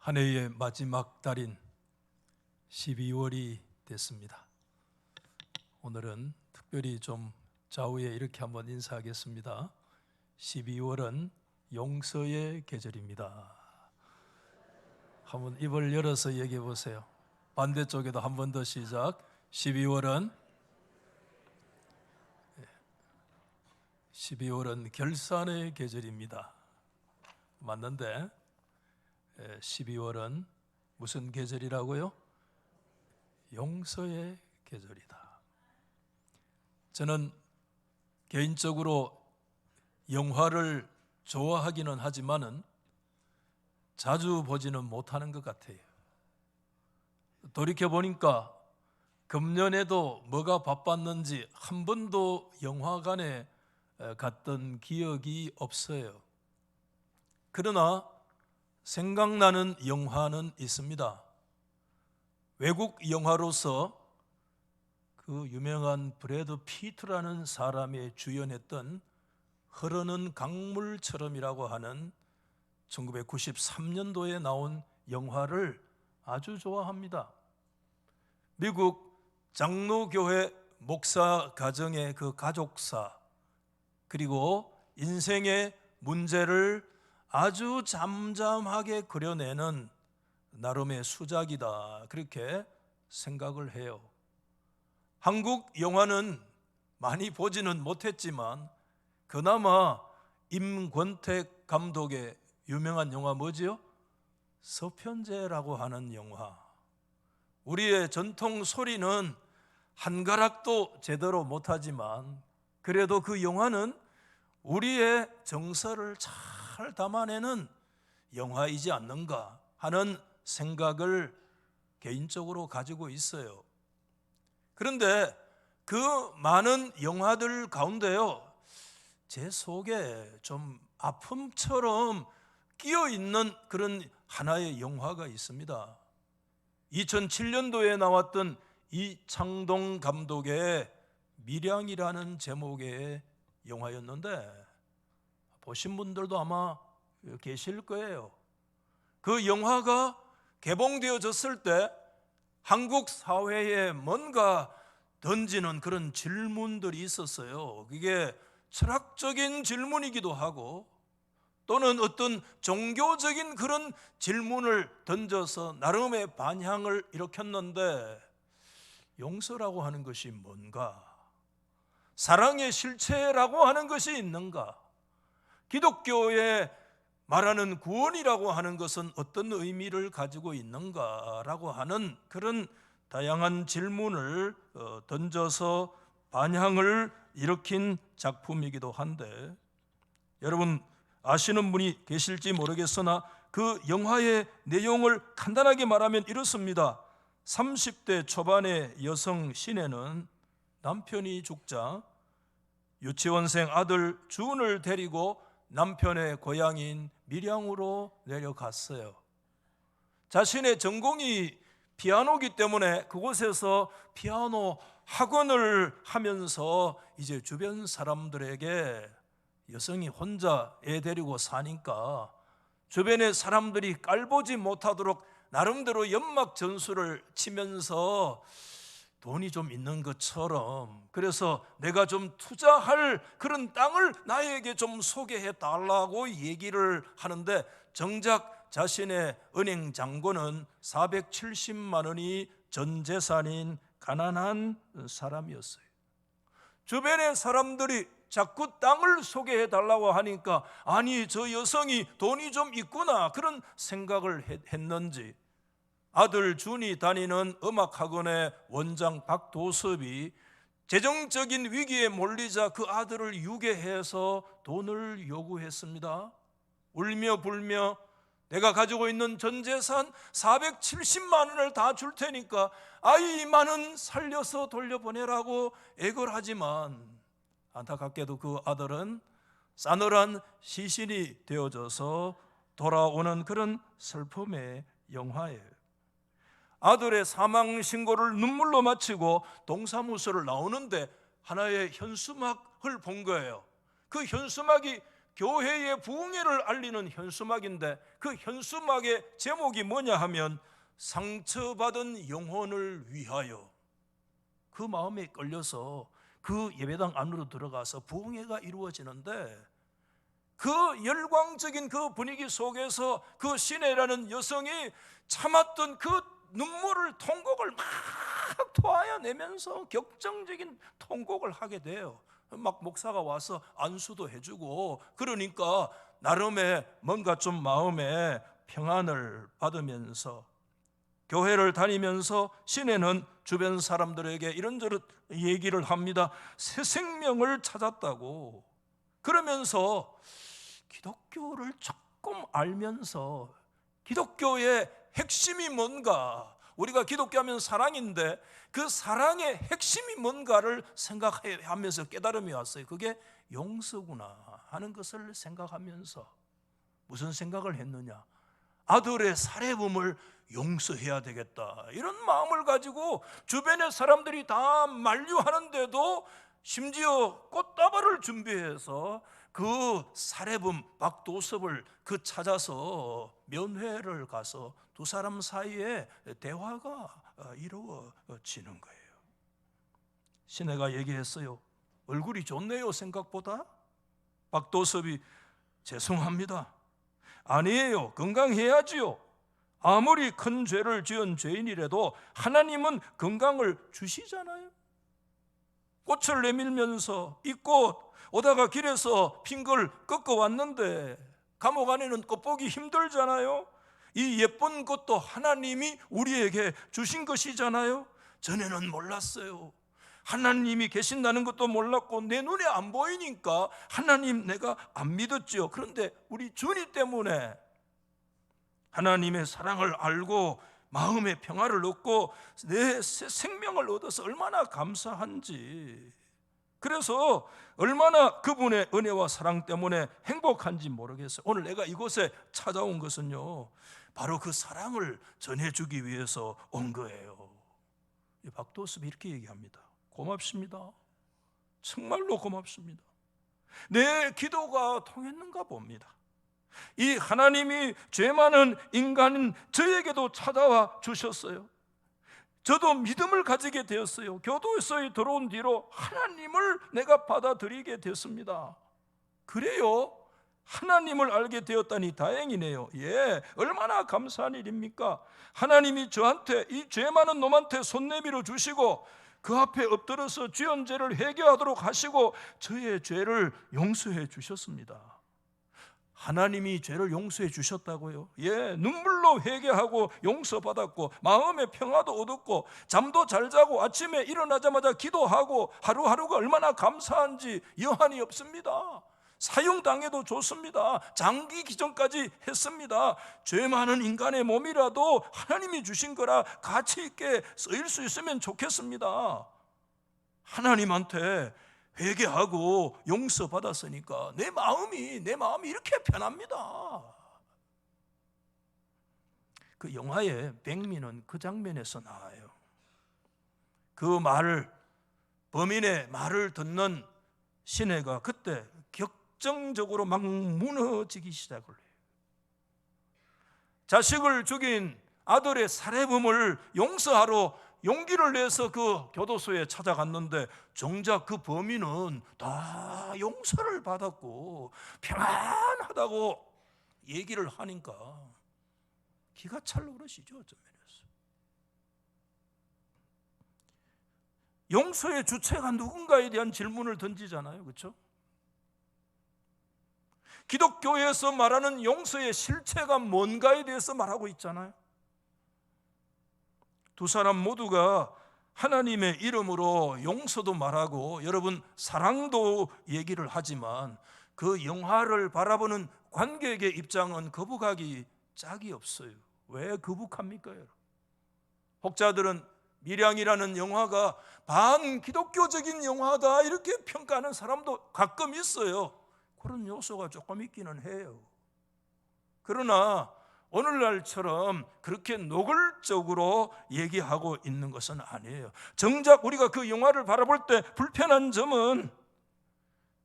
한 해의 마지막 달인 12월이 됐습니다. 오늘은 특별히 좀 좌우에 이렇게 한번 인사하겠습니다. 12월은 용서의 계절입니다. 한번 입을 열어서 얘기해 보세요. 반대쪽에도 한 번 더 시작. 12월은 결산의 계절입니다. 맞는데 12월은 무슨 계절이라고요? 용서의 계절이다. 저는 개인적으로 영화를 좋아하기는 하지만은 자주 보지는 못하는 것 같아요. 돌이켜 보니까 금년에도 뭐가 바빴는지 한 번도 영화관에 갔던 기억이 없어요. 그러나 생각나는 영화는 있습니다. 외국 영화로서 그 유명한 브래드 피트라는 사람이 주연했던 흐르는 강물처럼이라고 하는 1993년도에 나온 영화를 아주 좋아합니다. 미국 장로교회 목사 가정의 그 가족사, 그리고 인생의 문제를 아주 잠잠하게 그려내는 나름의 수작이다, 그렇게 생각을 해요. 한국 영화는 많이 보지는 못했지만 그나마 임권택 감독의 유명한 영화 뭐지요? 서편제라고 하는 영화. 우리의 전통 소리는 한 가락도 제대로 못하지만 그래도 그 영화는 우리의 정서를 잘 담아내는 영화이지 않는가 하는 생각을 개인적으로 가지고 있어요. 그런데 그 많은 영화들 가운데요, 제 속에 좀 아픔처럼 끼어 있는 그런 하나의 영화가 있습니다. 2007년도에 나왔던 이창동 감독의 밀양이라는 제목의 영화였는데 보신 분들도 아마 계실 거예요. 그 영화가 개봉되어졌을 때 한국 사회에 뭔가 던지는 그런 질문들이 있었어요. 그게 철학적인 질문이기도 하고 또는 어떤 종교적인 그런 질문을 던져서 나름의 반향을 일으켰는데, 용서라고 하는 것이 뭔가? 사랑의 실체라고 하는 것이 있는가? 기독교에 말하는 구원이라고 하는 것은 어떤 의미를 가지고 있는가라고 하는 그런 다양한 질문을 던져서 반향을 일으킨 작품이기도 한데, 여러분 아시는 분이 계실지 모르겠으나 그 영화의 내용을 간단하게 말하면 이렇습니다. 30대 초반의 여성 신혜는 남편이 죽자 유치원생 아들 준을 데리고 남편의 고향인 밀양으로 내려갔어요. 자신의 전공이 피아노이기 때문에 그곳에서 피아노 학원을 하면서 이제 주변 사람들에게, 여성이 혼자 애 데리고 사니까 주변의 사람들이 깔보지 못하도록 나름대로 연막 전술을 치면서 돈이 좀 있는 것처럼, 그래서 내가 좀 투자할 그런 땅을 나에게 좀 소개해 달라고 얘기를 하는데, 정작 자신의 은행 잔고는 470만 원이 전 재산인 가난한 사람이었어요. 주변의 사람들이 자꾸 땅을 소개해 달라고 하니까, 아니 저 여성이 돈이 좀 있구나 그런 생각을 했는지, 아들 준이 다니는 음악학원의 원장 박도섭이 재정적인 위기에 몰리자 그 아들을 유괴해서 돈을 요구했습니다. 울며 불며 내가 가지고 있는 전 재산 470만 원을 다 줄 테니까 아이만은 살려서 돌려보내라고 애걸 하지만, 안타깝게도 그 아들은 싸늘한 시신이 되어져서 돌아오는 그런 슬픔의 영화예요. 아들의 사망 신고를 눈물로 마치고 동사무소를 나오는데 하나의 현수막을 본 거예요. 그 현수막이 교회의 부흥회를 알리는 현수막인데 그 현수막의 제목이 뭐냐 하면 상처받은 영혼을 위하여. 그 마음에 끌려서 그 예배당 안으로 들어가서 부흥회가 이루어지는데 그 열광적인 그 분위기 속에서 그 시내라는 여성이 참았던 그 눈물을, 통곡을 막 토하여내면서 격정적인 통곡을 하게 돼요. 막 목사가 와서 안수도 해주고 그러니까 나름의 뭔가 좀 마음에 평안을 받으면서 교회를 다니면서 시내는 주변 사람들에게 이런저런 얘기를 합니다. 새 생명을 찾았다고. 그러면서 기독교를 조금 알면서 기독교의 핵심이 뭔가, 우리가 기독교하면 사랑인데 그 사랑의 핵심이 뭔가를 생각하면서 깨달음이 왔어요. 그게 용서구나 하는 것을 생각하면서 무슨 생각을 했느냐, 아들의 살해범을 용서해야 되겠다 이런 마음을 가지고 주변의 사람들이 다 만류하는데도 심지어 꽃다발을 준비해서 그 살해범 박도섭을 그 찾아서 면회를 가서 두 사람 사이에 대화가 이루어지는 거예요. 시내가 얘기했어요. 얼굴이 좋네요 생각보다. 박도섭이 죄송합니다. 아니에요, 건강해야지요. 아무리 큰 죄를 지은 죄인이라도 하나님은 건강을 주시잖아요. 꽃을 내밀면서 이 꽃 오다가 길에서 핀 걸 꺾어 왔는데 감옥 안에는 꽃 보기 힘들잖아요. 이 예쁜 꽃도 하나님이 우리에게 주신 것이잖아요. 전에는 몰랐어요. 하나님이 계신다는 것도 몰랐고 내 눈에 안 보이니까 하나님 내가 안 믿었죠. 그런데 우리 주님 때문에 하나님의 사랑을 알고 마음의 평화를 얻고 내 생명을 얻어서 얼마나 감사한지, 그래서 얼마나 그분의 은혜와 사랑 때문에 행복한지 모르겠어요. 오늘 내가 이곳에 찾아온 것은요, 바로 그 사랑을 전해주기 위해서 온 거예요. 박도섭이 이렇게 얘기합니다. 고맙습니다. 정말로 고맙습니다. 내 기도가 통했는가 봅니다. 이 하나님이 죄 많은 인간인 저에게도 찾아와 주셨어요. 저도 믿음을 가지게 되었어요. 교도소에 들어온 뒤로 하나님을 내가 받아들이게 됐습니다. 그래요? 하나님을 알게 되었다니 다행이네요. 예, 얼마나 감사한 일입니까? 하나님이 저한테, 이 죄 많은 놈한테 손 내밀어 주시고 그 앞에 엎드려서 지은 죄를 회개하도록 하시고 저의 죄를 용서해 주셨습니다. 하나님이 죄를 용서해 주셨다고요? 예, 눈물로 회개하고 용서받았고 마음의 평화도 얻었고 잠도 잘 자고 아침에 일어나자마자 기도하고 하루하루가 얼마나 감사한지 여한이 없습니다. 사형당해도 좋습니다. 장기 기전까지 했습니다. 죄 많은 인간의 몸이라도 하나님이 주신 거라 가치 있게 쓰일 수 있으면 좋겠습니다. 하나님한테 회개하고 용서받았으니까 내 마음이 이렇게 편합니다. 그 영화의 백미는 그 장면에서 나와요. 그 범인의 말을 듣는 시내가 그때 격정적으로 막 무너지기 시작을 해요. 자식을 죽인 아들의 살해범을 용서하러 용기를 내서 그 교도소에 찾아갔는데 정작 그 범인은 다 용서를 받았고 평안하다고 얘기를 하니까 기가 찰 오르시죠. 어떤 면에서 용서의 주체가 누군가에 대한 질문을 던지잖아요. 그렇죠? 기독교에서 말하는 용서의 실체가 뭔가에 대해서 말하고 있잖아요. 두 사람 모두가 하나님의 이름으로 용서도 말하고 여러분 사랑도 얘기를 하지만 그 영화를 바라보는 관객의 입장은 거부감이 짝이 없어요. 왜 거북합니까? 혹자들은 밀양이라는 영화가 반기독교적인 영화다 이렇게 평가하는 사람도 가끔 있어요. 그런 요소가 조금 있기는 해요. 그러나 오늘날처럼 그렇게 노골적으로 얘기하고 있는 것은 아니에요. 정작 우리가 그 영화를 바라볼 때 불편한 점은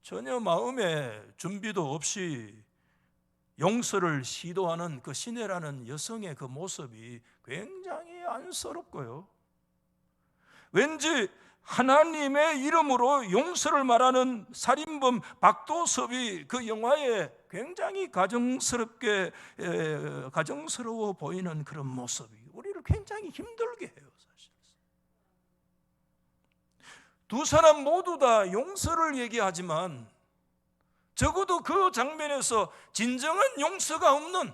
전혀 마음에 준비도 없이 용서를 시도하는 그 시내라는 여성의 그 모습이 굉장히 안쓰럽고요. 왠지 하나님의 이름으로 용서를 말하는 살인범 박도섭이 그 영화에 굉장히 가정스러워 보이는 그런 모습이 우리를 굉장히 힘들게 해요. 사실 두 사람 모두 다 용서를 얘기하지만 적어도 그 장면에서 진정한 용서가 없는,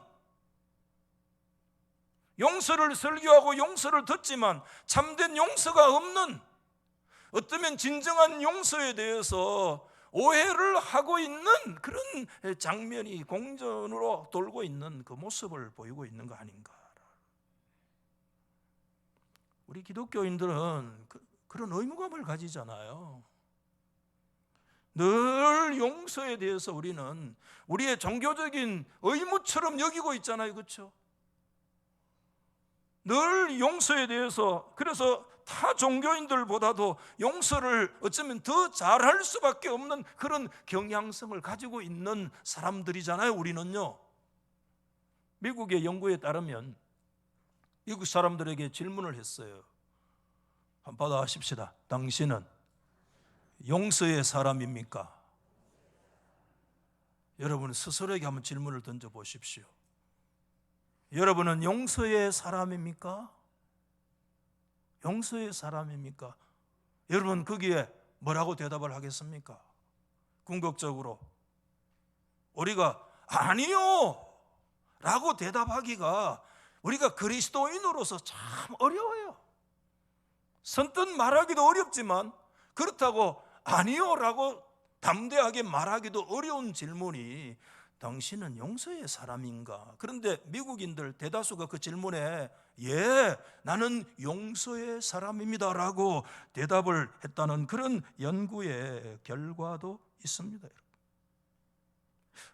용서를 설교하고 용서를 듣지만 참된 용서가 없는, 어쩌면 진정한 용서에 대해서 오해를 하고 있는 그런 장면이 공전으로 돌고 있는 그 모습을 보이고 있는 거 아닌가. 우리 기독교인들은 그런 의무감을 가지잖아요. 늘 용서에 대해서 우리는 우리의 종교적인 의무처럼 여기고 있잖아요. 그렇죠? 늘 용서에 대해서, 그래서 타 종교인들보다도 용서를 어쩌면 더 잘할 수밖에 없는 그런 경향성을 가지고 있는 사람들이잖아요. 우리는요. 미국의 연구에 따르면 미국 사람들에게 질문을 했어요. 한번 받아하십시다. 당신은 용서의 사람입니까? 여러분 스스로에게 한번 질문을 던져보십시오. 여러분은 용서의 사람입니까? 용서의 사람입니까? 여러분 거기에 뭐라고 대답을 하겠습니까? 궁극적으로 우리가 아니요 라고 대답하기가 우리가 그리스도인으로서 참 어려워요. 선뜻 말하기도 어렵지만 그렇다고 아니요 라고 담대하게 말하기도 어려운 질문이 당신은 용서의 사람인가? 그런데 미국인들 대다수가 그 질문에 예, 나는 용서의 사람입니다 라고 대답을 했다는 그런 연구의 결과도 있습니다.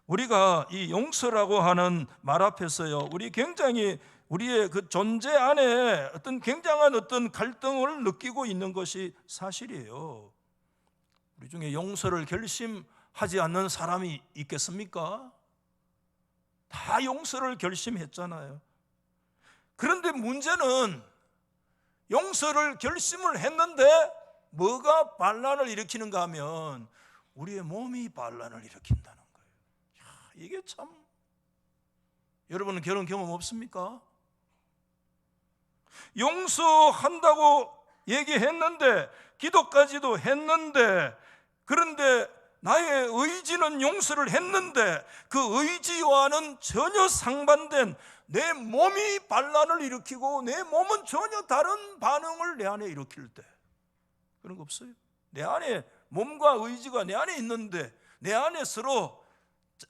우리가 이 용서라고 하는 말 앞에서요, 우리 굉장히 우리의 그 존재 안에 어떤 굉장한 어떤 갈등을 느끼고 있는 것이 사실이에요. 우리 중에 용서를 결심하지 않는 사람이 있겠습니까? 다 용서를 결심했잖아요. 그런데 문제는 용서를 결심을 했는데 뭐가 반란을 일으키는가 하면 우리의 몸이 반란을 일으킨다는 거예요. 이게 참, 여러분은 그런 경험 없습니까? 용서한다고 얘기했는데, 기도까지도 했는데, 그런데 나의 의지는 용서를 했는데 그 의지와는 전혀 상반된 내 몸이 반란을 일으키고 내 몸은 전혀 다른 반응을 내 안에 일으킬 때, 그런 거 없어요? 내 안에 몸과 의지가 내 안에 있는데 내 안에서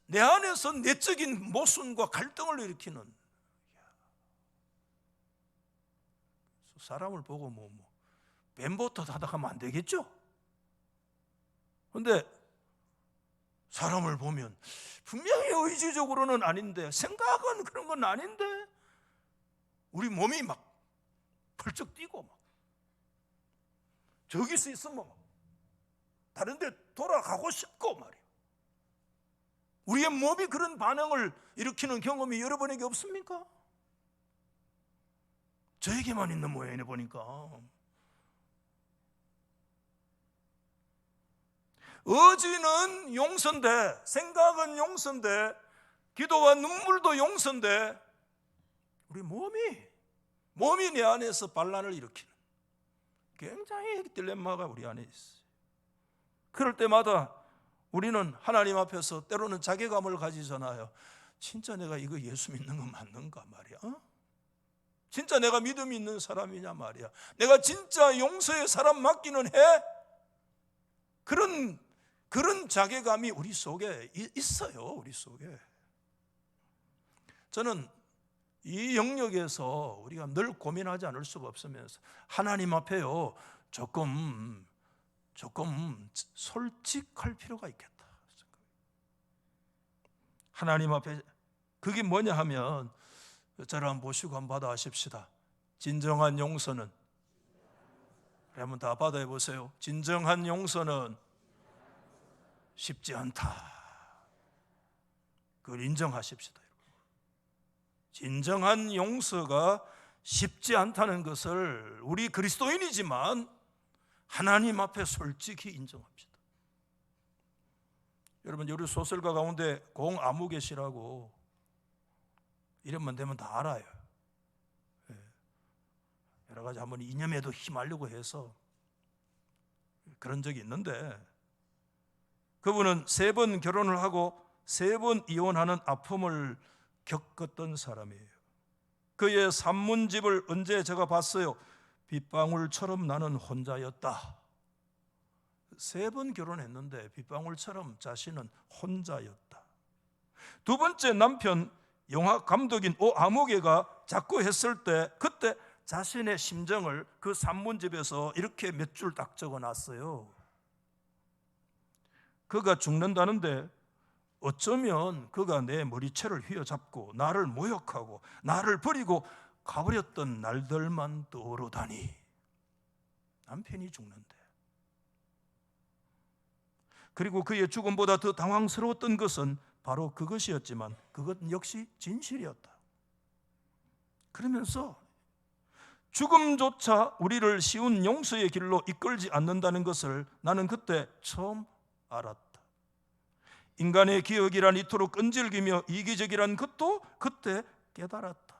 내적인 모순과 갈등을 일으키는, 사람을 보고 뱀부터 하다가면 안 되겠죠? 그런데 사람을 보면 분명히 의지적으로는 아닌데, 생각은 그런 건 아닌데 우리 몸이 막 펄쩍 뛰고 막 저기서 있으면 다른 데 돌아가고 싶고 말이에요. 우리의 몸이 그런 반응을 일으키는 경험이 여러분에게 없습니까? 저에게만 있는 모양이네 보니까. 의지는 용서인데, 생각은 용서인데, 기도와 눈물도 용서인데 우리 몸이 내 안에서 반란을 일으키는 굉장히 딜레마가 우리 안에 있어요. 그럴 때마다 우리는 하나님 앞에서 때로는 자괴감을 가지잖아요. 진짜 내가 이거 예수 믿는 거 맞는가 말이야? 진짜 내가 믿음이 있는 사람이냐 말이야? 내가 진짜 용서의 사람 맞기는 해? 그런 자괴감이 우리 속에 있어요. 우리 속에. 저는 이 영역에서 우리가 늘 고민하지 않을 수가 없으면서 하나님 앞에요, 조금 솔직할 필요가 있겠다. 하나님 앞에 그게 뭐냐 하면, 저를 한번 보시고 한번 받아하십시다. 진정한 용서는, 한번 다 받아보세요. 진정한 용서는 쉽지 않다. 그걸 인정하십시다. 진정한 용서가 쉽지 않다는 것을 우리 그리스도인이지만 하나님 앞에 솔직히 인정합시다. 여러분, 우리 소설가 가운데 공아무개시라고 이름만 되면 다 알아요. 여러 가지 한번 이념에도 휘말리고 해서 그런 적이 있는데, 그분은 3번 결혼을 하고 3번 이혼하는 아픔을 겪었던 사람이에요. 그의 산문집을 언제 제가 봤어요. 빗방울처럼 나는 혼자였다. 3번 결혼했는데 빗방울처럼 자신은 혼자였다. 두 번째 남편 영화 감독인 오아무개가 자꾸 했을 때 그때 자신의 심정을 그 산문집에서 이렇게 몇 줄 딱 적어놨어요. 그가 죽는다는데 어쩌면 그가 내 머리채를 휘어잡고 나를 모욕하고 나를 버리고 가버렸던 날들만 떠오르다니. 남편이 죽는데. 그리고 그의 죽음보다 더 당황스러웠던 것은 바로 그것이었지만 그것 역시 진실이었다. 그러면서 죽음조차 우리를 쉬운 용서의 길로 이끌지 않는다는 것을 나는 그때 처음 알았다. 인간의 기억이란 이토록 끈질기며 이기적이란 것도 그때 깨달았다.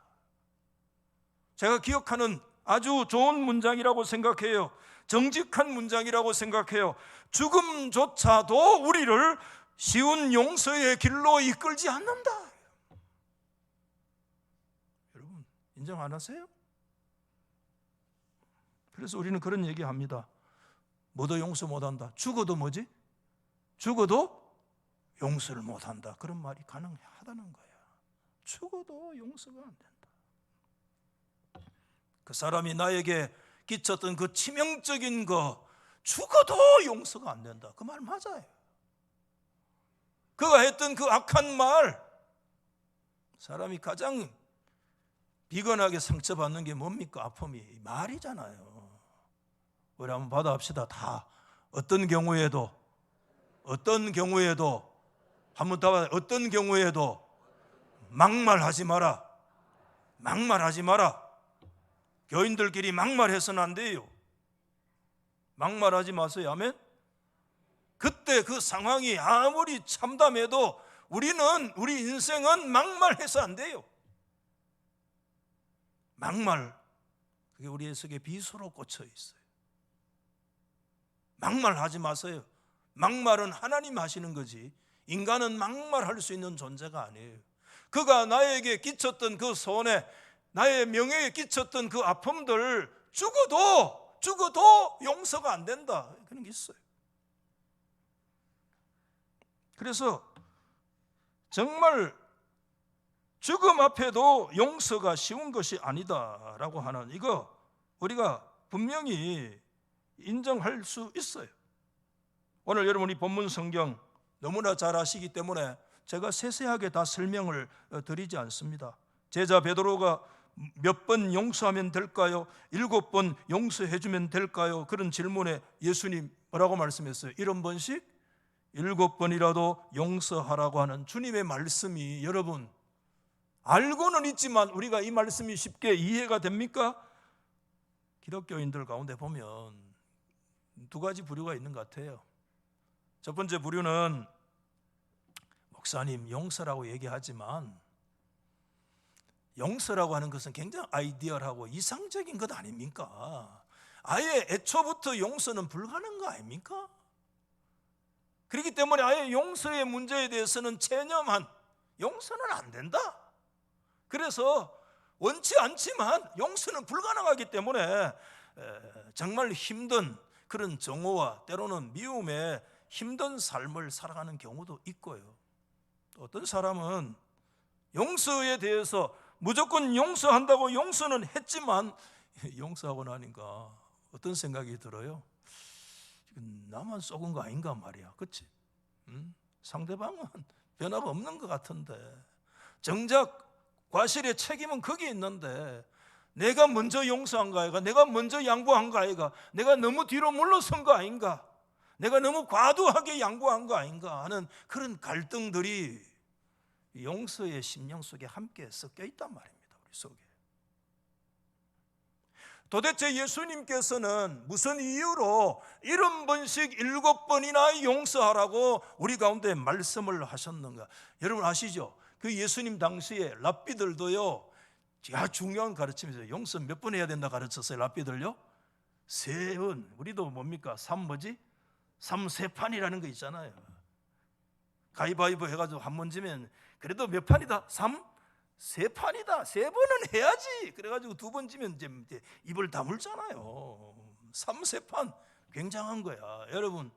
제가 기억하는 아주 좋은 문장이라고 생각해요. 정직한 문장이라고 생각해요. 죽음조차도 우리를 쉬운 용서의 길로 이끌지 않는다. 여러분, 인정 안 하세요? 그래서 우리는 그런 얘기합니다. 뭐도 용서 못한다. 죽어도 뭐지? 죽어도 용서를 못한다. 그런 말이 가능하다는 거야. 죽어도 용서가 안 된다. 그 사람이 나에게 끼쳤던 그 치명적인 거 죽어도 용서가 안 된다. 그 말 맞아요. 그가 했던 그 악한 말, 사람이 가장 비건하게 상처받는 게 뭡니까? 아픔이 말이잖아요. 우리 한번 받아봅시다. 다 어떤 경우에도 한번 더 봐요. 어떤 경우에도 막말하지 마라. 막말하지 마라. 교인들끼리 막말해서는 안 돼요. 막말하지 마세요. 아멘. 그때 그 상황이 아무리 참담해도 우리 인생은 막말해서 안 돼요. 막말, 그게 우리의 속에 비수로 꽂혀 있어요. 막말하지 마세요. 막말은 하나님 하시는 거지 인간은 막말할 수 있는 존재가 아니에요. 그가 나에게 끼쳤던 그 손해, 나의 명예에 끼쳤던 그 아픔들 죽어도 용서가 안 된다. 그런 게 있어요. 그래서 정말 죽음 앞에도 용서가 쉬운 것이 아니다라고 하는 이거 우리가 분명히 인정할 수 있어요. 오늘 여러분 이 본문 성경 너무나 잘 아시기 때문에 제가 세세하게 다 설명을 드리지 않습니다. 제자 베드로가 몇 번 용서하면 될까요? 7번 용서해 주면 될까요? 그런 질문에 예수님 뭐라고 말씀했어요? 70번씩 7번이라도 용서하라고 하는 주님의 말씀이 여러분 알고는 있지만 우리가 이 말씀이 쉽게 이해가 됩니까? 기독교인들 가운데 보면 2가지 부류가 있는 것 같아요. 첫 번째 부류는 목사님 용서라고 얘기하지만 용서라고 하는 것은 굉장히 아이디얼하고 이상적인 것 아닙니까? 아예 애초부터 용서는 불가능한 거 아닙니까? 그렇기 때문에 아예 용서의 문제에 대해서는 체념한 용서는 안 된다. 그래서 원치 않지만 용서는 불가능하기 때문에 정말 힘든 그런 정오와 때로는 미움에 힘든 삶을 살아가는 경우도 있고요. 또 어떤 사람은 용서에 대해서 무조건 용서한다고 용서는 했지만 용서하고 나니까 어떤 생각이 들어요? 나만 썩은 거 아닌가 말이야. 그렇지? 상대방은 변화가 없는 것 같은데 정작 과실의 책임은 거기에 있는데 내가 먼저 용서한 거 아이가? 내가 먼저 양보한 거 아이가? 내가 너무 뒤로 물러선 거 아닌가? 내가 너무 과도하게 양보한 거 아닌가 하는 그런 갈등들이 용서의 심령 속에 함께 섞여 있단 말입니다. 우리 속에. 도대체 예수님께서는 무슨 이유로 70번씩 7번이나 용서하라고 우리 가운데 말씀을 하셨는가? 여러분 아시죠? 그 예수님 당시에 랍비들도요, 중요한 가르침이죠. 용서 몇 번 해야 된다 가르쳤어요. 랍비들요 3번. 우리도 뭡니까? 3세판이라는 거 있잖아요. 가위바위보 해가지고 한 번 지면 그래도 몇 판이다? 3판이다. 3번은 해야지. 그래가지고 2번 지면 이제 입을 다물잖아요. 3세판 굉장한 거야. 여러분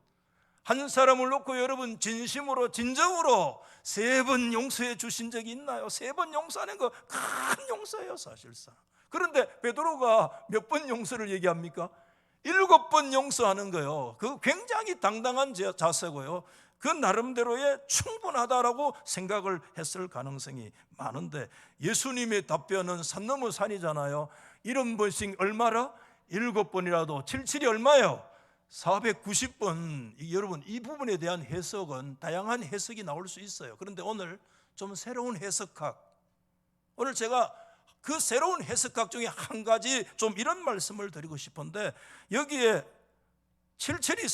한 사람을 놓고 여러분 진심으로 진정으로 3번 용서해 주신 적이 있나요? 3번 용서하는 거 큰 용서예요 사실상. 그런데 베드로가 몇 번 용서를 얘기합니까? 7번 용서하는 거예요. 그 굉장히 당당한 자세고요. 그 나름대로의 충분하다라고 생각을 했을 가능성이 많은데 예수님의 답변은 산 넘어 산이잖아요. 70번씩 얼마라? 7번이라도 77이 얼마예요? 490번. 여러분 이 부분에 대한 해석은 다양한 해석이 나올 수 있어요. 그런데 오늘 좀 새로운 해석학, 오늘 제가 그 새로운 해석학 중에 한 가지 좀 이런 말씀을 드리고 싶은데, 여기에 77이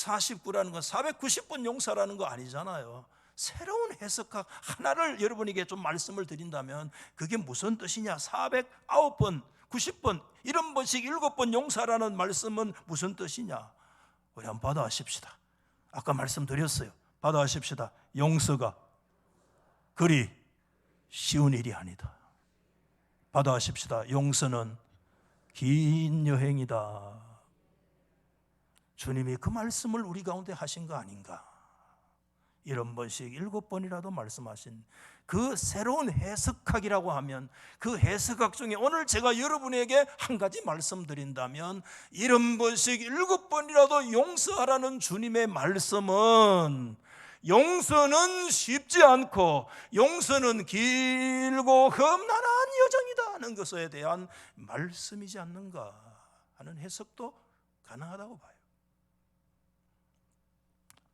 49라는 건 490번 용서라는 거 아니잖아요. 새로운 해석학 하나를 여러분에게 좀 말씀을 드린다면 그게 무슨 뜻이냐? 409번, 90번, 70번씩 7번 용서라는 말씀은 무슨 뜻이냐? 우리 한번 받아하십시다. 아까 말씀드렸어요. 받아하십시다. 용서가 그리 쉬운 일이 아니다. 받아하십시다. 용서는 긴 여행이다. 주님이 그 말씀을 우리 가운데 하신 거 아닌가? 70번씩 7번이라도 말씀하신 그 새로운 해석학이라고 하면, 그 해석학 중에 오늘 제가 여러분에게 한 가지 말씀드린다면 70번씩 7번이라도 용서하라는 주님의 말씀은 용서는 쉽지 않고 용서는 길고 험난한 여정이다 하는 것에 대한 말씀이지 않는가 하는 해석도 가능하다고 봐요.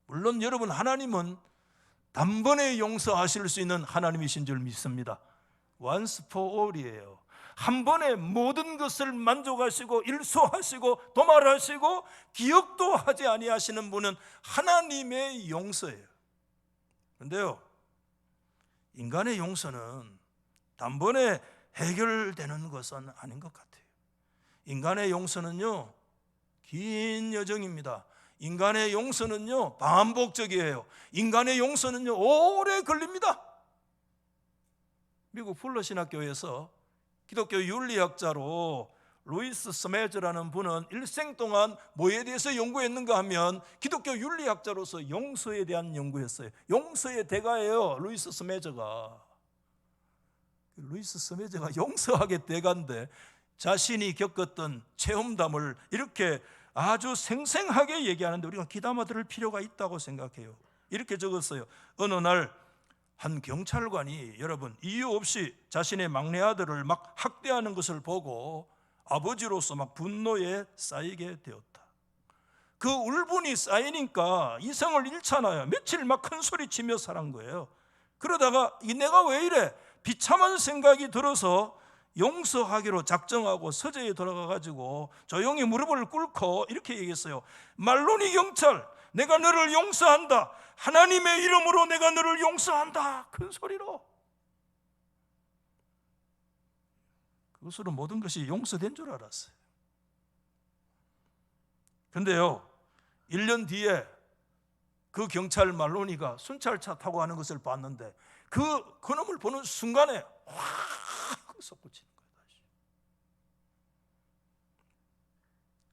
물론 여러분 하나님은 단번에 용서하실 수 있는 하나님이신 줄 믿습니다. Once for all이에요. 한 번에 모든 것을 만족하시고 일소하시고 도말하시고 기억도 하지 아니하시는 분은 하나님의 용서예요. 그런데요, 인간의 용서는 단번에 해결되는 것은 아닌 것 같아요. 인간의 용서는요 긴 여정입니다. 인간의 용서는요 반복적이에요. 인간의 용서는요 오래 걸립니다. 미국 풀러 신학교에서 기독교 윤리학자로 루이스 스메저라는 분은 일생 동안 뭐에 대해서 연구했는가 하면 기독교 윤리학자로서 용서에 대한 연구했어요. 용서의 대가예요, 루이스 스메저가. 루이스 스메저가 용서학의 대가인데 자신이 겪었던 체험담을 이렇게 아주 생생하게 얘기하는데 우리가 귀담아 들을 필요가 있다고 생각해요. 이렇게 적었어요. 어느 날 한 경찰관이 여러분 이유 없이 자신의 막내 아들을 막 학대하는 것을 보고 아버지로서 막 분노에 쌓이게 되었다. 그 울분이 쌓이니까 이성을 잃잖아요. 며칠 막 큰 소리 치며 살은 거예요. 그러다가 내가 왜 이래? 비참한 생각이 들어서 용서하기로 작정하고 서재에 들어가가지고 조용히 무릎을 꿇고 이렇게 얘기했어요. 말로니 경찰, 내가 너를 용서한다. 하나님의 이름으로 내가 너를 용서한다. 큰 소리로. 그것으로 모든 것이 용서된 줄 알았어요. 그런데요 1년 뒤에 그 경찰 말로니가 순찰차 타고 가는 것을 봤는데 그놈을 보는 순간에 확 솟구치는 거예요. 다시.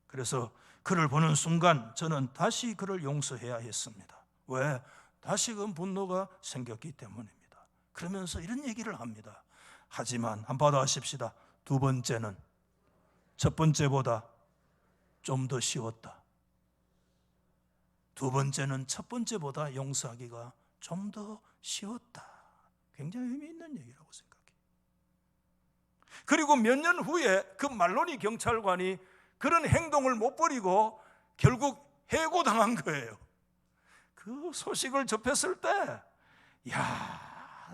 그래서 그를 보는 순간 저는 다시 그를 용서해야 했습니다. 왜? 다시금 분노가 생겼기 때문입니다. 그러면서 이런 얘기를 합니다. 하지만 한번 받아하십시다. 두 번째는 첫 번째보다 좀 더 쉬웠다. 두 번째는 첫 번째보다 용서하기가 좀 더 쉬웠다. 굉장히 의미 있는 얘기라고 생각해요. 그리고 몇 년 후에 그 말로니 경찰관이 그런 행동을 못 버리고 결국 해고당한 거예요. 그 소식을 접했을 때,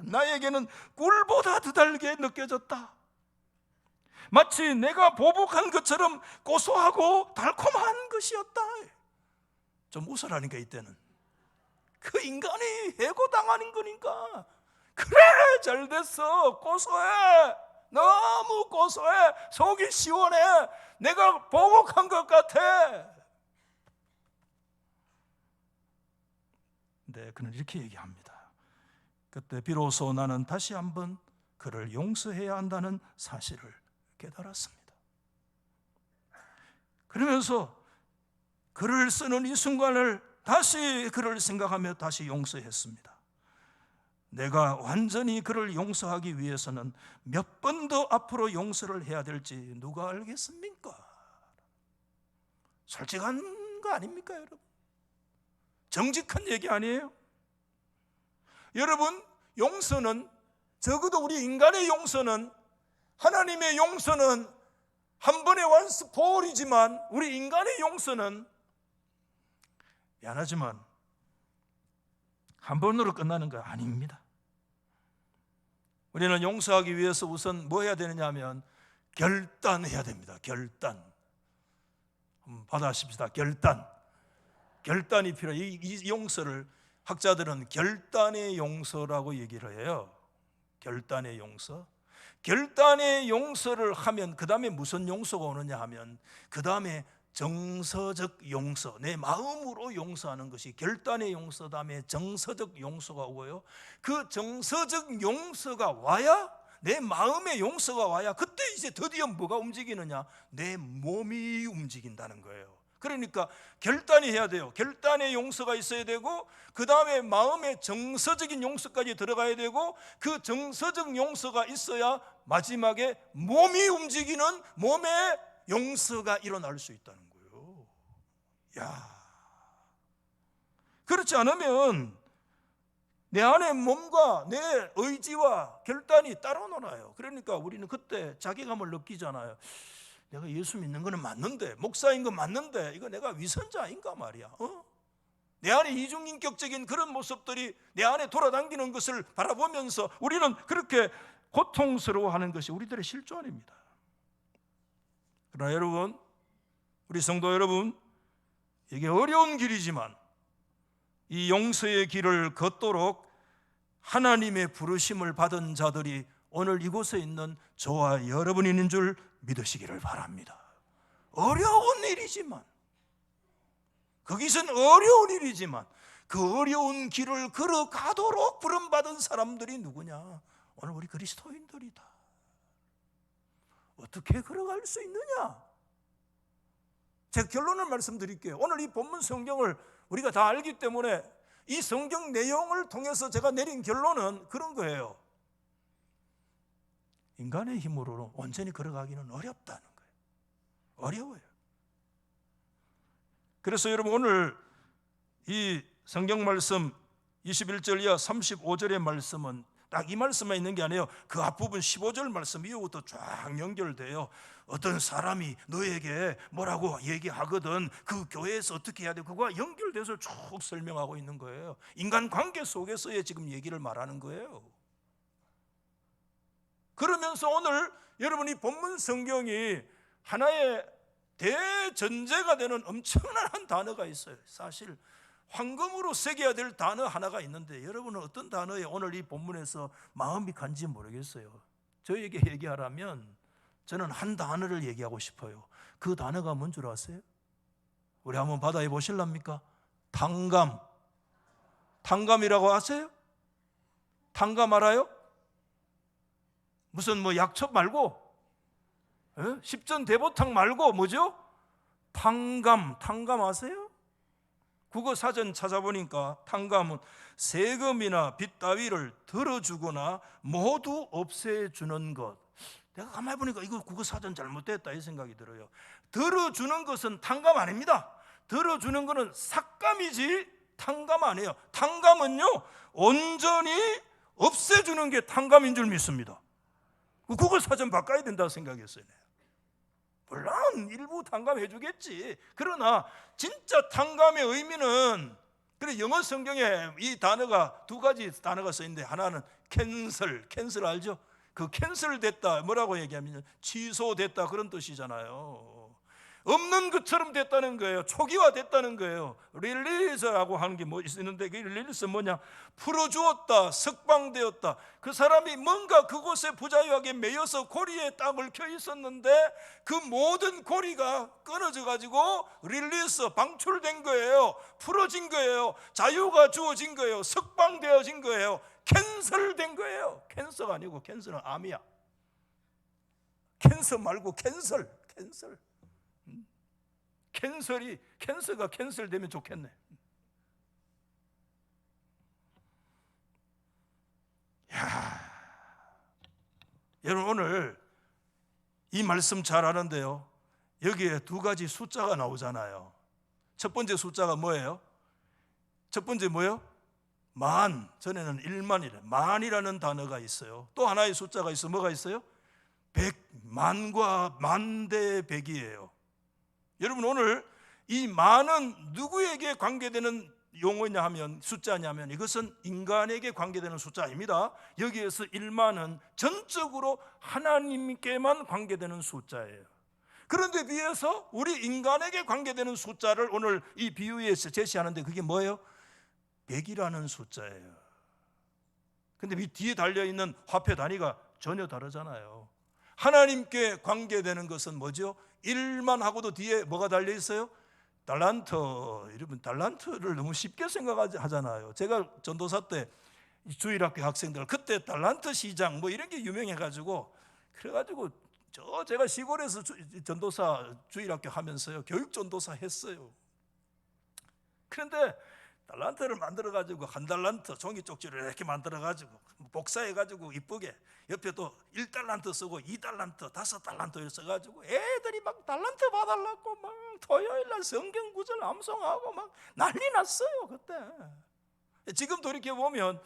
나에게는 꿀보다 더 달게 느껴졌다. 마치 내가 보복한 것처럼 고소하고 달콤한 것이었다. 좀 웃으라니까 이때는. 그 인간이 해고당하는 거니까. 그래, 잘 됐어. 고소해. 너무 고소해. 속이 시원해. 내가 보복한 것 같아. 근데 그는 이렇게 얘기합니다. 그때 비로소 나는 다시 한번 그를 용서해야 한다는 사실을 깨달았습니다. 그러면서 글을 쓰는 이 순간을 다시 그를 생각하며 다시 용서했습니다. 내가 완전히 그를 용서하기 위해서는 몇 번 더 앞으로 용서를 해야 될지 누가 알겠습니까? 솔직한 거 아닙니까, 여러분? 정직한 얘기 아니에요? 여러분, 용서는, 적어도 우리 인간의 용서는, 하나님의 용서는 한 번의 once for all이지만 우리 인간의 용서는 미안하지만 한 번으로 끝나는 거 아닙니다. 우리는 용서하기 위해서 우선 뭐 해야 되느냐 하면 결단해야 됩니다. 결단. 한번 받아십시다. 결단이 필요해요. 이 용서를 학자들은 결단의 용서라고 얘기를 해요. 결단의 용서. 결단의 용서를 하면 그 다음에 무슨 용서가 오느냐 하면 그 다음에 정서적 용서, 내 마음으로 용서하는 것이 결단의 용서 다음에 정서적 용서가 오고요. 그 정서적 용서가 와야, 내 마음의 용서가 와야 그때 이제 드디어 뭐가 움직이느냐? 내 몸이 움직인다는 거예요. 그러니까 결단이 해야 돼요. 결단의 용서가 있어야 되고 그 다음에 마음의 정서적인 용서까지 들어가야 되고 그 정서적 용서가 있어야 마지막에 몸이 움직이는 몸의 용서가 일어날 수 있다는 거예요. 그렇지 않으면 내 안의 몸과 내 의지와 결단이 따로 놀아요. 그러니까 우리는 그때 자괴감을 느끼잖아요. 내가 예수 믿는 거는 맞는데, 목사인 거 맞는데 이거 내가 위선자인가 말이야. 내 안에 이중인격적인 그런 모습들이 내 안에 돌아다니는 것을 바라보면서 우리는 그렇게 고통스러워하는 것이 우리들의 실조 아닙니다. 그러나 여러분, 우리 성도 여러분, 이게 어려운 길이지만 이 용서의 길을 걷도록 하나님의 부르심을 받은 자들이 오늘 이곳에 있는 저와 여러분인 줄 믿으시기를 바랍니다. 어려운 일이지만, 거기선 어려운 일이지만 그 어려운 길을 걸어가도록 부름받은 사람들이 누구냐? 오늘 우리 그리스도인들이다. 어떻게 걸어갈 수 있느냐? 제가 결론을 말씀드릴게요. 오늘 이 본문 성경을 우리가 다 알기 때문에 이 성경 내용을 통해서 제가 내린 결론은 그런 거예요. 인간의 힘으로 온전히 걸어가기는 어렵다는 거예요. 어려워요. 그래서 여러분, 오늘 이 성경 말씀 21절 이하 35절의 말씀은 딱 이 말씀만 있는 게 아니에요. 그 앞부분 15절 말씀 이후부터 쫙 연결돼요. 어떤 사람이 너에게 뭐라고 얘기하거든 그 교회에서 어떻게 해야 돼, 그거와 연결돼서 쭉 설명하고 있는 거예요. 인간관계 속에서의 지금 얘기를 말하는 거예요. 그러면서 오늘 여러분이 본문 성경이 하나의 대전제가 되는 엄청난 한 단어가 있어요. 사실 황금으로 새겨야 될 단어 하나가 있는데 여러분은 어떤 단어에 오늘 이 본문에서 마음이 간지 모르겠어요. 저에게 얘기하라면 저는 한 단어를 얘기하고 싶어요. 그 단어가 뭔 줄 아세요? 우리 한번 받아해 보실랍니까? 탕감. 탕감이라고 아세요? 탕감 알아요? 무슨 뭐 약초 말고, 십전대보탕 말고 뭐죠? 탕감. 탕감 아세요? 국어 사전 찾아보니까 탕감은 세금이나 빚 따위를 덜어주거나 모두 없애주는 것. 내가 가만히 보니까 이거 국어 사전 잘못됐다 이 생각이 들어요. 덜어주는 것은 탕감 아닙니다. 덜어주는 것은 삭감이지 탕감 아니에요. 탕감은요, 온전히 없애주는 게 탕감인 줄 믿습니다. 국어 사전 바꿔야 된다고 생각했어요. 물론 일부 탕감해 주겠지. 그러나 진짜 탕감의 의미는 그래 영어 성경에 이 단어가 두 가지 단어가 써 있는데 하나는 캔슬 알죠? 그 캔슬됐다 뭐라고 얘기하면 취소됐다 그런 뜻이잖아요. 없는 것처럼 됐다는 거예요. 초기화됐다는 거예요. 릴리즈라고 하는 게 뭐 있는데 그 릴리즈 뭐냐? 풀어주었다, 석방되었다. 그 사람이 뭔가 그곳에 부자유하게 매여서 고리에 딱 얽혀 있었는데 그 모든 고리가 끊어져 가지고 릴리즈, 방출된 거예요. 풀어진 거예요. 자유가 주어진 거예요. 석방되어진 거예요. 캔슬된 거예요. 캔서가 아니고 캔서는 암이야. 캔서 말고 캔슬. 캔서가 캔슬되면 좋겠네. 야, 여러분 오늘 이 말씀 잘 아는데요. 여기에 두 가지 숫자가 나오잖아요. 첫 번째 숫자가 뭐예요? 첫 번째 뭐예요? 만. 전에는 1만이래. 만이라는 단어가 있어요. 또 하나의 숫자가 있어. 뭐가 있어요? 100. 만과 만대 100이에요. 여러분 오늘 이 만은 누구에게 관계되는 용어냐 하면 숫자냐면 이것은 인간에게 관계되는 숫자입니다. 여기에서 1만은 전적으로 하나님께만 관계되는 숫자예요. 그런데 비해서 우리 인간에게 관계되는 숫자를 오늘 이 비유에서 제시하는데 그게 뭐예요? 100이라는 숫자예요. 근데 이 뒤에 달려있는 화폐 단위가 전혀 다르잖아요. 하나님께 관계되는 것은 뭐죠? 1만 하고도 뒤에 뭐가 달려 있어요? 달란트. 여러분 달란트를 너무 쉽게 생각하잖아요. 제가 전도사 때 주일학교 학생들 그때 달란트 시장 뭐 이런 게 유명해가지고 그래가지고 제가 시골에서 전도사 주일학교 하면서요 교육 전도사 했어요. 그런데 달란트를 만들어가지고 한 달란트 종이 쪽지를 이렇게 만들어가지고 복사해가지고 이쁘게 옆에 또 1달란트 쓰고 2달란트 5달란트 써가지고 애들이 막 달란트 봐달라고 막 토요일날 성경 구절 암송하고 막 난리 났어요 그때. 지금 돌이켜보면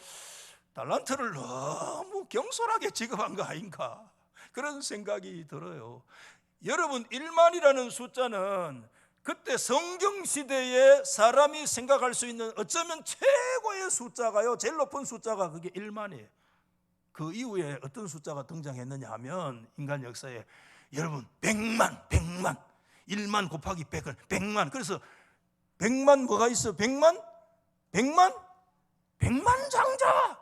달란트를 너무 경솔하게 지급한 거 아닌가 그런 생각이 들어요. 여러분 1만이라는 숫자는 그때 성경시대에 사람이 생각할 수 있는 어쩌면 최고의 숫자가요, 제일 높은 숫자가 그게 1만이에요. 그 이후에 어떤 숫자가 등장했느냐 하면 인간 역사에 여러분 100만 1만 곱하기 100은 100만. 그래서 100만 뭐가 있어? 100만 장자.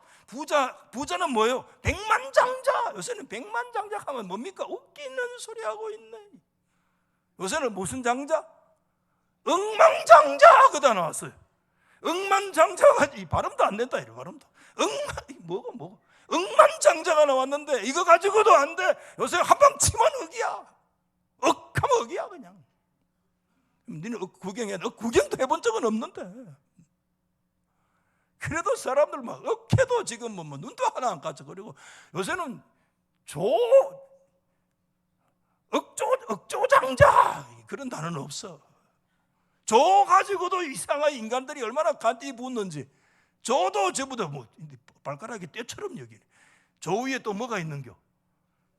부자는 뭐예요? 100만 장자. 요새는 100만 장자 하면 뭡니까? 웃기는 소리 하고 있네. 요새는 무슨 장자? 억만장자 그다 나왔어요. 억만장자가 이 발음도 안 된다 이래 발음도. 뭐가 억만장자가 나왔는데 이거 가지고도 안 돼. 요새 한방 치면 억이야. 억하면 억이야 그냥. 니는 억 구경해. 억 구경도 해본 적은 없는데. 그래도 사람들 막 억해도 지금 뭐 눈도 하나 안 까져. 그리고 요새는 억조장자 그런 단어는 없어. 조 가지고도 이상한 인간들이 얼마나 간디 붙는지. 조도 저보다 뭐 발가락이 떼처럼 여기네. 조 위에 또 뭐가 있는겨?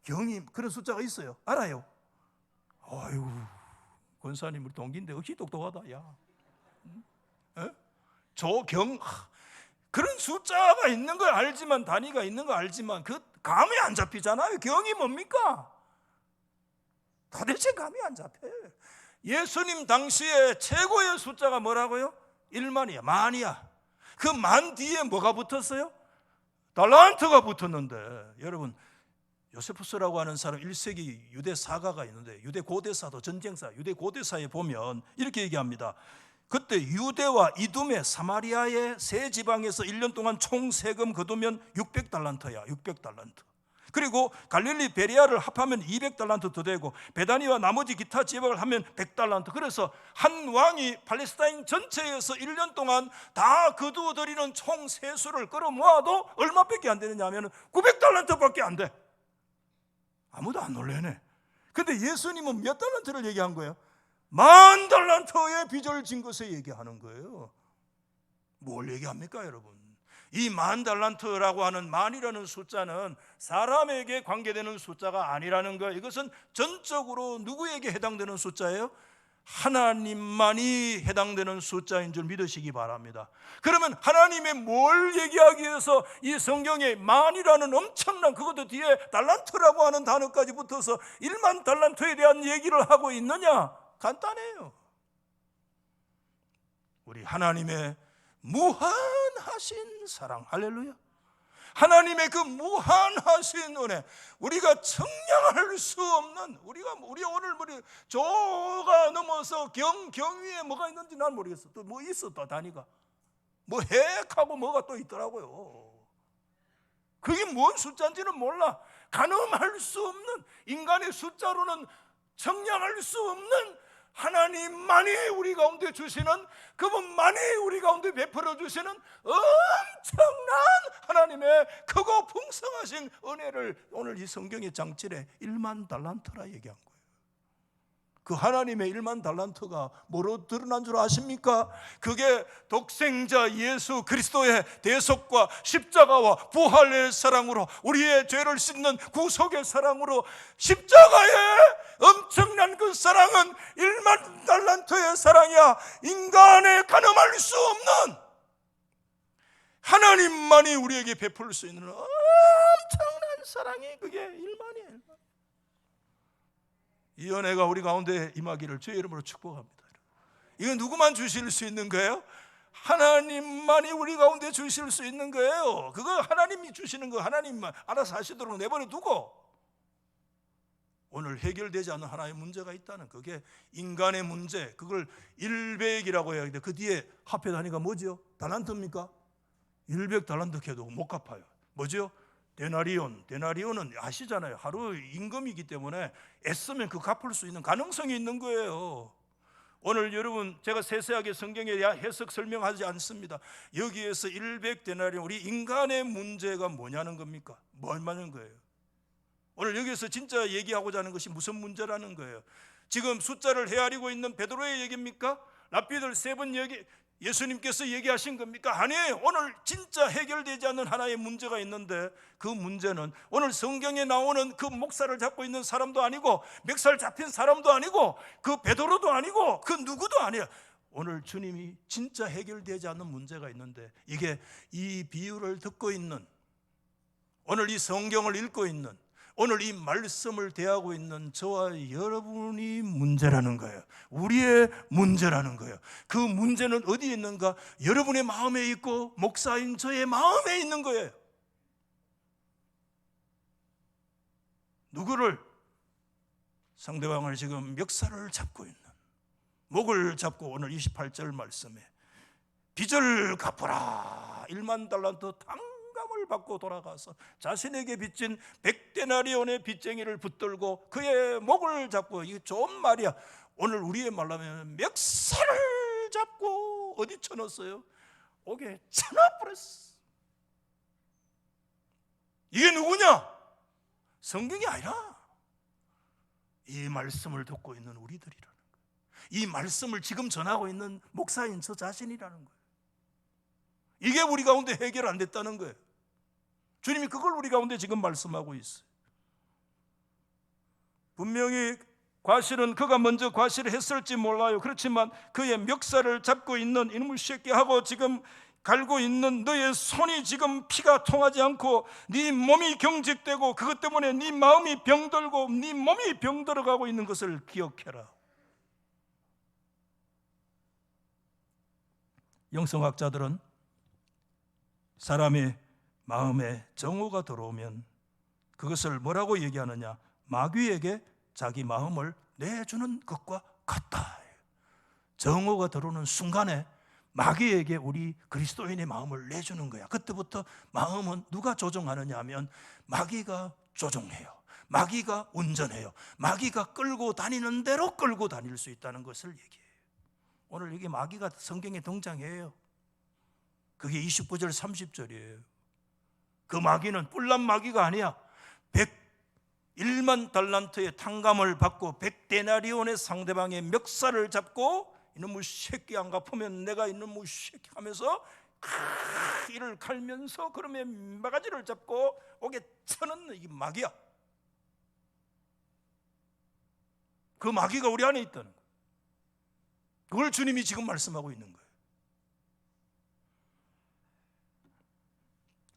경임 그런 숫자가 있어요. 알아요? 아유 권사님 우리 동기인데 역시 똑똑하다. 야, 조경 그런 숫자가 있는 걸 알지만 단위가 있는 걸 알지만 그 감이 안 잡히잖아요. 경이 뭡니까? 도대체 감이 안 잡혀요. 예수님 당시에 최고의 숫자가 뭐라고요? 1만이야. 만이야. 그 만 뒤에 뭐가 붙었어요? 달란트가 붙었는데 여러분 요세푸스라고 하는 사람 1세기 유대 사가가 있는데 유대 고대사도 전쟁사 유대 고대사에 보면 이렇게 얘기합니다. 그때 유대와 이두메 사마리아의 세 지방에서 1년 동안 총 세금 거두면 600달란트야. 600달란트. 그리고 갈릴리 베리아를 합하면 200달란트 더 되고 베다니와 나머지 기타 지역을 하면 100달란트. 그래서 한 왕이 팔레스타인 전체에서 1년 동안 다 거두어들이는 총 세수를 끌어모아도 얼마밖에 안 되느냐 하면 900달란트밖에 안 돼. 아무도 안 놀래네. 근데 예수님은 몇 달란트를 얘기한 거예요? 10,000달란트의 빚을 진 것을 얘기하는 거예요. 뭘 얘기합니까 여러분? 이 10,000달란트라고 하는 만이라는 숫자는 사람에게 관계되는 숫자가 아니라는 거예요. 이것은 전적으로 누구에게 해당되는 숫자예요? 하나님만이 해당되는 숫자인 줄 믿으시기 바랍니다. 그러면 하나님의 뭘 얘기하기 위해서 이 성경에 만이라는 엄청난, 그것도 뒤에 달란트라고 하는 단어까지 붙어서 1만 달란트에 대한 얘기를 하고 있느냐? 간단해요. 우리 하나님의 무한하신 사랑, 할렐루야. 하나님의 그 무한하신 은혜, 우리가 청량할 수 없는, 우리 오늘 조가 넘어서 경위에 뭐가 있는지 난 모르겠어. 또 뭐 있어, 또 단위가 뭐 핵하고 뭐가 또 있더라고요. 그게 뭔 숫자인지는 몰라. 가늠할 수 없는, 인간의 숫자로는 청량할 수 없는 하나님만이 우리 가운데 주시는, 그분만이 우리 가운데 베풀어 주시는 엄청난 하나님의 크고 풍성하신 은혜를 오늘 이 성경의 장칠에 1만 달란트라 얘기한 거예요. 그 하나님의 1만 달란트가 뭐로 드러난 줄 아십니까? 그게 독생자 예수 그리스도의 대속과 십자가와 부활의 사랑으로, 우리의 죄를 씻는 구속의 사랑으로, 십자가의 엄청난 그 사랑은 1만 달란트의 사랑이야. 인간의 가늠할 수 없는, 하나님만이 우리에게 베풀 수 있는 엄청난 사랑이 그게 1만이에요. 이 은혜가 우리 가운데 임하기를 주의 이름으로 축복합니다. 이건 누구만 주실 수 있는 거예요? 하나님만이 우리 가운데 주실 수 있는 거예요. 그거 하나님이 주시는 거 하나님만 알아서 하시도록 내버려 두고, 오늘 해결되지 않는 하나의 문제가 있다는, 그게 인간의 문제, 그걸 일백이라고 해야 되는데 그 뒤에 합해 단위가 뭐죠? 달란트입니까? 100달란트 해도 못 갚아요. 뭐죠? 데나리온은 아시잖아요. 하루 임금이기 때문에 애쓰면 그 갚을 수 있는 가능성이 있는 거예요. 오늘 여러분, 제가 세세하게 성경에 대한 해석 설명하지 않습니다. 여기에서 100데나리온, 우리 인간의 문제가 뭐냐는 겁니까? 뭐냐는 거예요. 오늘 여기서 진짜 얘기하고자 하는 것이 무슨 문제라는 거예요. 지금 숫자를 헤아리고 있는 베드로의 얘기입니까? 랍비들 세 번 예수님께서 얘기하신 겁니까? 아니에요. 오늘 진짜 해결되지 않는 하나의 문제가 있는데, 그 문제는 오늘 성경에 나오는 그 목사를 잡고 있는 사람도 아니고, 멱살 잡힌 사람도 아니고, 그 베드로도 아니고, 그 누구도 아니에요. 오늘 주님이 진짜 해결되지 않는 문제가 있는데, 이게 이 비유를 듣고 있는, 오늘 이 성경을 읽고 있는, 오늘 이 말씀을 대하고 있는 저와 여러분이 문제라는 거예요. 우리의 문제라는 거예요. 그 문제는 어디에 있는가? 여러분의 마음에 있고 목사인 저의 마음에 있는 거예요. 누구를? 상대방을 지금 멱살을 잡고 있는, 목을 잡고 오늘 28절 말씀에 빚을 갚아라, 1만 달란트 탕감을 받고 돌아가서 자신에게 빚진 100데나리온의 빚쟁이를 붙들고 그의 목을 잡고, 이게 좋은 말이야. 오늘 우리의 말로 하면 멱살을 잡고 어디 쳐넣었어요? 옥에 쳐넣어버렸어. 이게 누구냐? 성경이 아니라 이 말씀을 듣고 있는 우리들이라는 거예요. 이 말씀을 지금 전하고 있는 목사인 저 자신이라는 거예요. 이게 우리 가운데 해결 안 됐다는 거예요. 주님이 그걸 우리 가운데 지금 말씀하고 있어요. 분명히 과실은 그가 먼저 과실을 했을지 몰라요. 그렇지만 그의 멱살을 잡고 있는 이놈의 새끼하고 지금 갈고 있는 너의 손이 지금 피가 통하지 않고 네 몸이 경직되고 그것 때문에 네 마음이 병들고 네 몸이 병들어가고 있는 것을 기억해라. 영성학자들은 사람의 마음에 정오가 들어오면 그것을 뭐라고 얘기하느냐? 마귀에게 자기 마음을 내주는 것과 같다. 정오가 들어오는 순간에 마귀에게 우리 그리스도인의 마음을 내주는 거야. 그때부터 마음은 누가 조종하느냐 하면 마귀가 조종해요. 마귀가 운전해요. 마귀가 끌고 다니는 대로 끌고 다닐 수 있다는 것을 얘기해요. 오늘 이게 마귀가 성경에 등장해요. 그게 29절 30절이에요 그 마귀는 뿔난 마귀가 아니야. 1만 달란트의 탕감을 받고 100데나리온의 상대방의 멱살을 잡고 이놈의 새끼 안 갚으면 내가 이놈의 새끼 하면서 이를 갈면서 그러면 바가지를 잡고 옥에 쳐넣는 이 마귀야. 그 마귀가 우리 안에 있다는 거야. 그걸 주님이 지금 말씀하고 있는 거예요.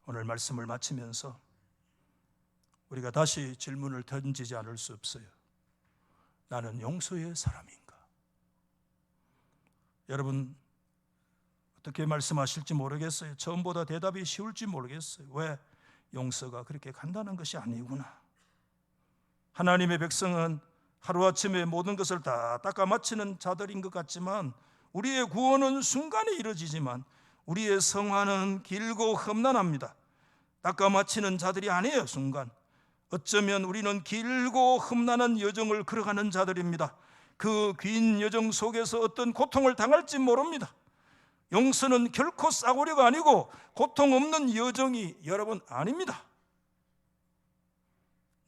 오늘 말씀을 마치면서 우리가 다시 질문을 던지지 않을 수 없어요. 나는 용서의 사람인가? 여러분 어떻게 말씀하실지 모르겠어요. 처음보다 대답이 쉬울지 모르겠어요. 왜? 용서가 그렇게 간단한 것이 아니구나. 하나님의 백성은 하루아침에 모든 것을 다 닦아 마치는 자들인 것 같지만 우리의 구원은 순간에 이루어지지만 우리의 성화는 길고 험난합니다. 닦아 마치는 자들이 아니에요. 순간. 어쩌면 우리는 길고 험난한 여정을 걸어가는 자들입니다. 그 긴 여정 속에서 어떤 고통을 당할지 모릅니다. 용서는 결코 싸구려가 아니고 고통 없는 여정이 여러분 아닙니다.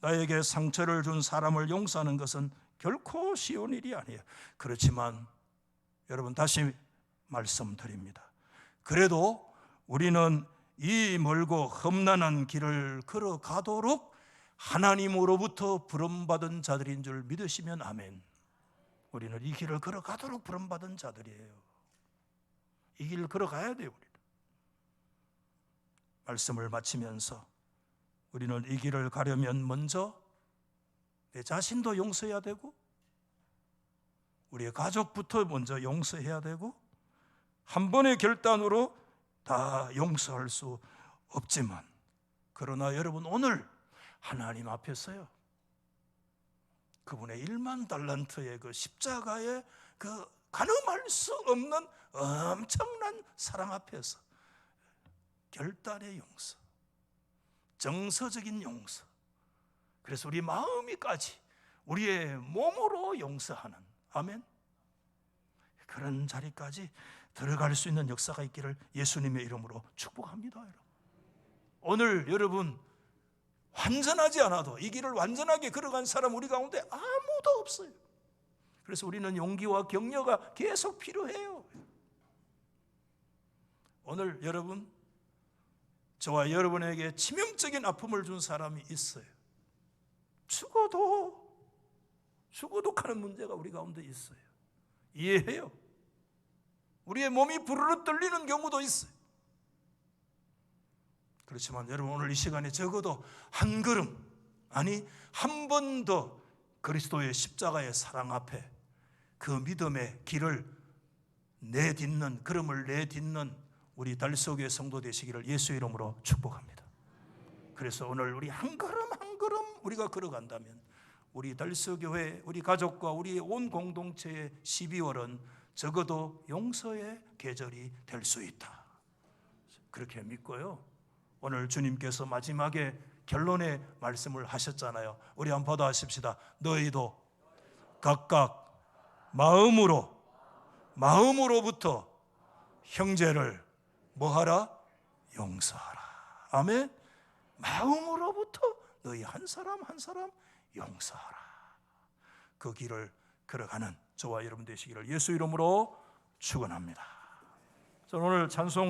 나에게 상처를 준 사람을 용서하는 것은 결코 쉬운 일이 아니에요. 그렇지만 여러분 다시 말씀드립니다. 그래도 우리는 이 멀고 험난한 길을 걸어가도록 하나님으로부터 부름받은 자들인 줄 믿으시면 아멘. 우리는 이 길을 걸어가도록 부름받은 자들이에요. 이 길을 걸어가야 돼요. 우리는. 말씀을 마치면서 우리는 이 길을 가려면 먼저 내 자신도 용서해야 되고 우리의 가족부터 먼저 용서해야 되고 한 번의 결단으로 다 용서할 수 없지만 그러나 여러분 오늘 하나님 앞에서요 그분의 1만 달란트의 그 십자가의 그 가늠할 수 없는 엄청난 사랑 앞에서 결단의 용서, 정서적인 용서, 그래서 우리 마음이까지 우리의 몸으로 용서하는 아멘. 그런 자리까지 들어갈 수 있는 역사가 있기를 예수님의 이름으로 축복합니다. 여러분. 오늘 여러분 완전하지 않아도 이 길을 완전하게 걸어간 사람 우리 가운데 아무도 없어요. 그래서 우리는 용기와 격려가 계속 필요해요. 오늘 여러분 저와 여러분에게 치명적인 아픔을 준 사람이 있어요. 죽어도 가는 문제가 우리 가운데 있어요. 이해해요. 우리의 몸이 부르르 떨리는 경우도 있어요. 그렇지만 여러분 오늘 이 시간에 적어도 한 걸음 아니 한 번 더 그리스도의 십자가의 사랑 앞에 그 믿음의 길을 내딛는 걸음을 내딛는 우리 달서교회 성도 되시기를 예수의 이름으로 축복합니다. 그래서 오늘 우리 한 걸음 한 걸음 우리가 걸어간다면 우리 달서교회 우리 가족과 우리의 온 공동체의 12월은 적어도 용서의 계절이 될 수 있다. 그렇게 믿고요. 오늘 주님께서 마지막에 결론의 말씀을 하셨잖아요. 우리 한번 받아하십시다. 너희도 각각 마음으로부터 형제를 뭐하라? 용서하라. 아멘. 마음으로부터 너희 한 사람 한 사람 용서하라. 그 길을 걸어가는 저와 여러분 되시기를 예수 이름으로 축원합니다. 저는 오늘 찬송